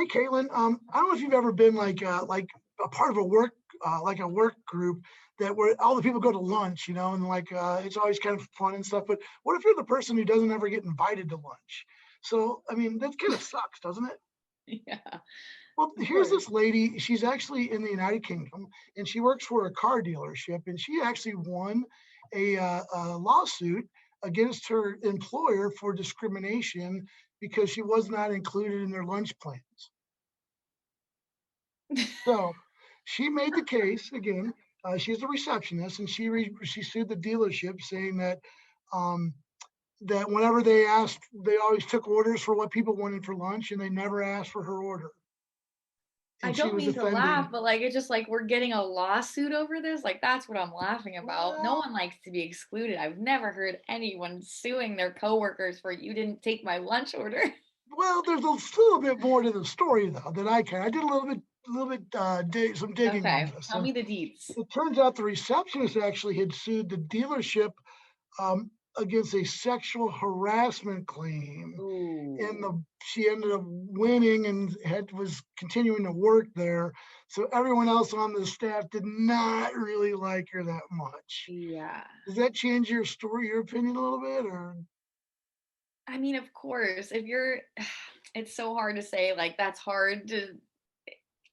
Caitlin, I don't know if you've ever been like a part of a like a work group that where all the people go to lunch, and like it's always kind of fun and stuff. But what if you're the person who doesn't ever get invited to lunch? So I mean, that kind of sucks, doesn't it? Yeah, Well, of here's course. this lady. She's actually in the United Kingdom, and she works for a car dealership. And she actually won a lawsuit against her employer for discrimination because she was not included in their lunch plans. So she made the case again. She's a receptionist, and she sued the dealership, saying um, that whenever they asked, they always took orders for what people wanted for lunch, and they never asked for her order. I And she don't was mean to laugh, offending. but like it's just like we're getting a lawsuit over this. Like that's what I'm laughing about. No Well, one likes to be excluded. I've never heard anyone suing their coworkers for you didn't take my lunch order. well, there's a little bit more to the story though that I did a little bit some digging on Okay, this, tell and me the deets. it turns out the receptionist actually had sued the dealership against a sexual harassment claim. And Ooh. she ended up winning and was continuing to work there. So everyone else on the staff did not really like her that much. Yeah. Does that change your story, your opinion a little bit, or I mean, of course, if you're it's so hard to say, like that's hard to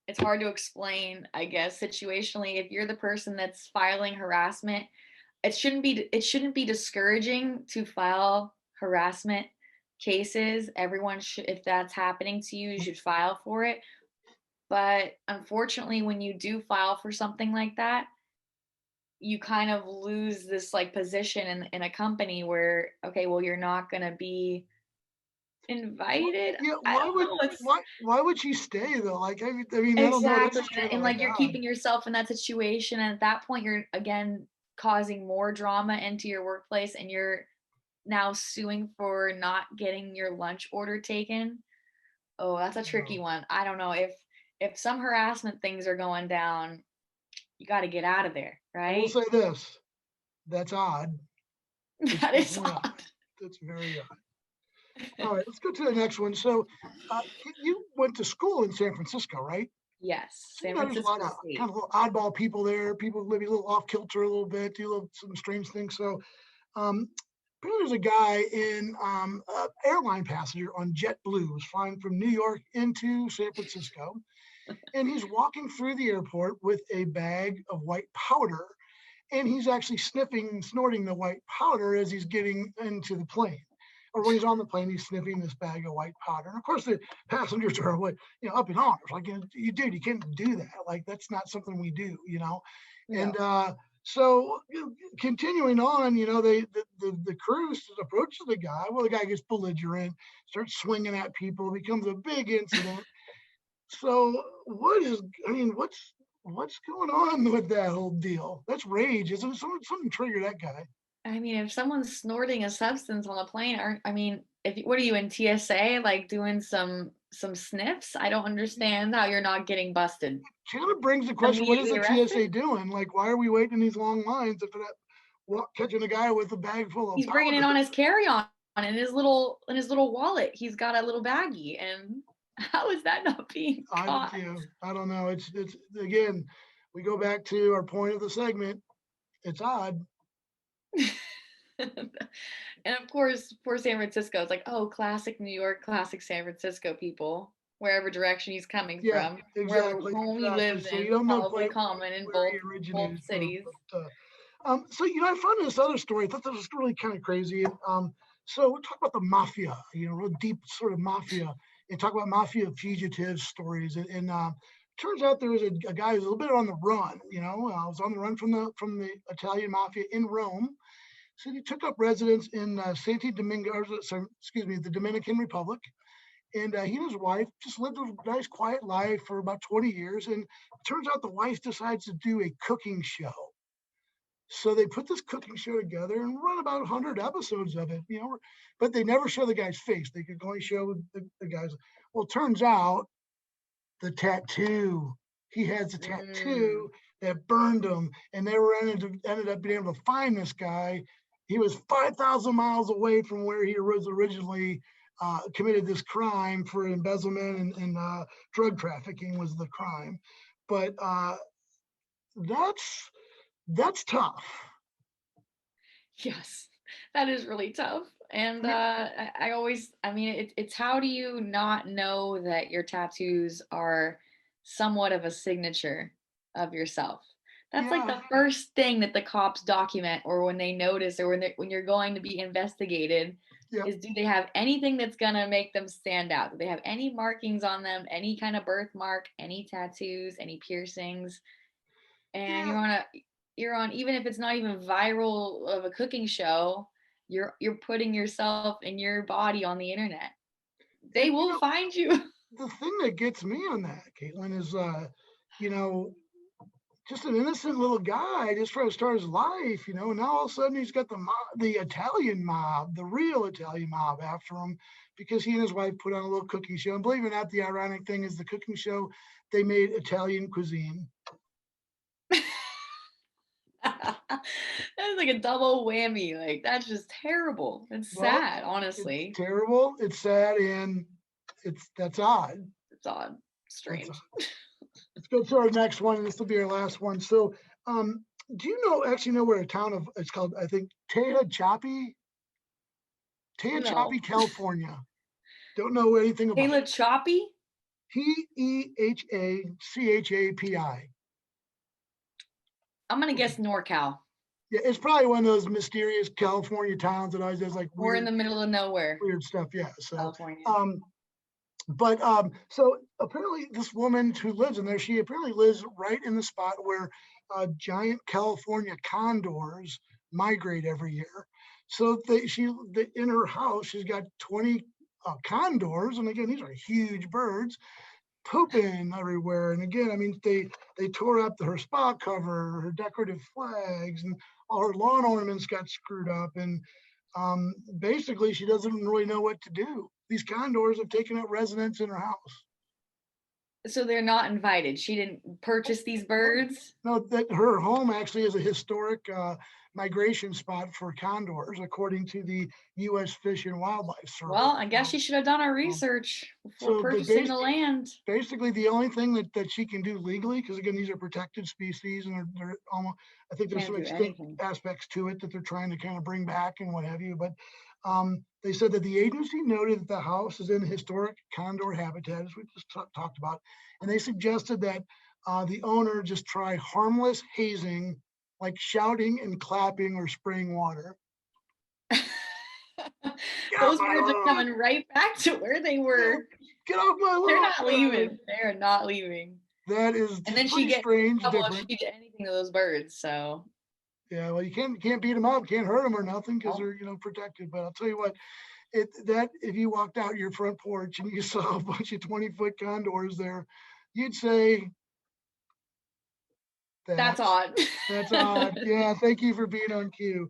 it's hard to explain, I guess, situationally. If you're the person that's filing harassment, it shouldn't be discouraging to file harassment cases. Everyone should, if that's happening to you, you should file for it. But unfortunately, when you do file for something like that, you kind of lose this like position in a company where, okay, well, you're not going to be invited. yeah? I don't know. It's Why would she stay though? Like I mean I don't know. That's exactly. just kind of And like like you're odd. keeping yourself in that situation. And at that point, you're again causing more drama into your workplace and you're now suing for not getting your lunch order taken. Oh, that's a tricky No. one. I don't know if some harassment things are going down, you got to get out of there, I will right? say this. That's odd. It's That is definitely odd. odd. That's very odd. All right, let's go to the next one. So, you went to school in San Francisco, right? Yes, So, San there's a lot Francisco of kind State. of little oddball people there. People maybe a little off kilter a little bit, do some strange things. So, um, apparently, there's a guy in airline passenger on JetBlue was flying from New York into San Francisco, and he's walking through the airport with a bag of white powder, and he's actually sniffing, snorting the white powder as he's getting into the plane. Or when he's on the plane, he's sniffing this bag of white powder. And of course, the passengers are like, up in arms, like, you dude, you can't do that. Like, that's not something we do. And No. so, continuing on, the crew approaches the guy. Well, the guy gets belligerent, starts swinging at people, becomes a big incident. So I mean, what's going on with that whole deal? That's rage, isn't it? Something triggered that guy. I mean, if someone's snorting a substance on a plane, aren't I mean, if what are you in TSA like doing some sniffs? I don't understand how you're not getting busted. Kind of brings the question: what is Immediately the arrested? TSA doing? Like, why are we waiting in these long lines if they're not catching a guy with a bag full of He's bringing it powder? on his carry-on in his little wallet. He's got a little baggie, and how is that not being caught? I don't know. It's again, we go back to our point of the segment. It's odd. And of course, poor San Francisco. It's like, oh, classic New York, classic San Francisco people, wherever direction he's coming Yeah, from, wherever exactly, home he exactly. lives So you in, don't know probably quite common in where he both originated from, cities. but so I found this other story. I thought this was really kind of crazy. So we talk about the mafia, real deep sort of mafia, and talk about mafia fugitive stories. And turns out there was a guy who's a little bit on the run. Was on the run from the Italian mafia in Rome. So he took up residence in Santi Domingo, excuse me, the Dominican Republic. And he and his wife just lived a nice, quiet life for about 20 years. And it turns out the wife decides to do a cooking show. So they put this cooking show together and run about 100 episodes of it. But they never show the guy's face. They could only show the guy's. Well, it turns out the tattoo, he has a Mm. tattoo that burned him, and they ended up being able to find this guy. He was 5,000 miles away from where he was originally committed this crime for embezzlement and drug trafficking was the crime. But that's tough. Yes, that is really tough. I And mean, I always, I mean, it's how do you not know that your tattoos are somewhat of a signature of yourself? That's like yeah, the first thing that the cops document, or when they notice, or when you're going to be investigated, yeah, is do they have anything that's gonna make them stand out? Do they have any markings on them, any kind of birthmark, any tattoos, any piercings? And yeah. you're on, even if it's not even viral of a cooking show, you're putting yourself and your body on the internet. They And will find you. the thing that gets me on that, Caitlin, is you know, just an innocent little guy just trying to start his life, and now all of a sudden he's got the Italian mob, the real Italian mob after him because he and his wife put on a little cooking show. And believe it or not, the ironic thing is the cooking show, they made Italian cuisine. That's like a double whammy. Like that's just terrible. It's Well, sad, it's honestly. terrible, it's sad, and that's odd. It's odd, That's odd. strange. Let's go to our next one, and this will be our last one. So, do you actually know where a town of it's called? I think Tehachapi, No. California. Don't know anything about Kayla it. Choppy? Tehachapi. I'm gonna Okay. guess NorCal. Yeah, it's probably one of those mysterious California towns that always does like We're in the middle of nowhere, weird stuff. Yeah. So, California. but so apparently this woman who lives in there, she apparently lives right in the spot where giant California condors migrate every year. So in her house, she's got 20 condors, and again, these are huge birds pooping everywhere. And again, I mean, they tore up her spa cover, her decorative flags, and all her lawn ornaments got screwed up. And basically, she doesn't really know what to do. These condors have taken up residence in her house. So they're not invited. She didn't purchase these birds. No, that her home actually is a historic migration spot for condors, according to the U.S. Fish and Wildlife Service. Well, I guess she should have done her Um, research before so they purchasing the land. basically the only thing that she can do legally, because again, these are protected species, and they're almost, I think there's some Can't do extinct anything. aspects to it that they're trying to kind of bring back and what have you. But they said that the agency noted that the house is in historic condor habitat, as we just talked about, and they suggested that the owner just try harmless hazing, like shouting and clapping or spraying water. Get off Those my birds are lawn! coming right back to where they were. Get off my They're lawn! not leaving. They are not leaving. That is And just then she pretty gets in strange, trouble if different. she did anything to those birds. So, Yeah, well, you can't beat them up, can't hurt them or nothing because well, they're protected. But I'll tell you what, that if you walked out your front porch and you saw a bunch of 20-foot condors there, you'd say that's that's odd. that's odd. Yeah, thank you for being on cue.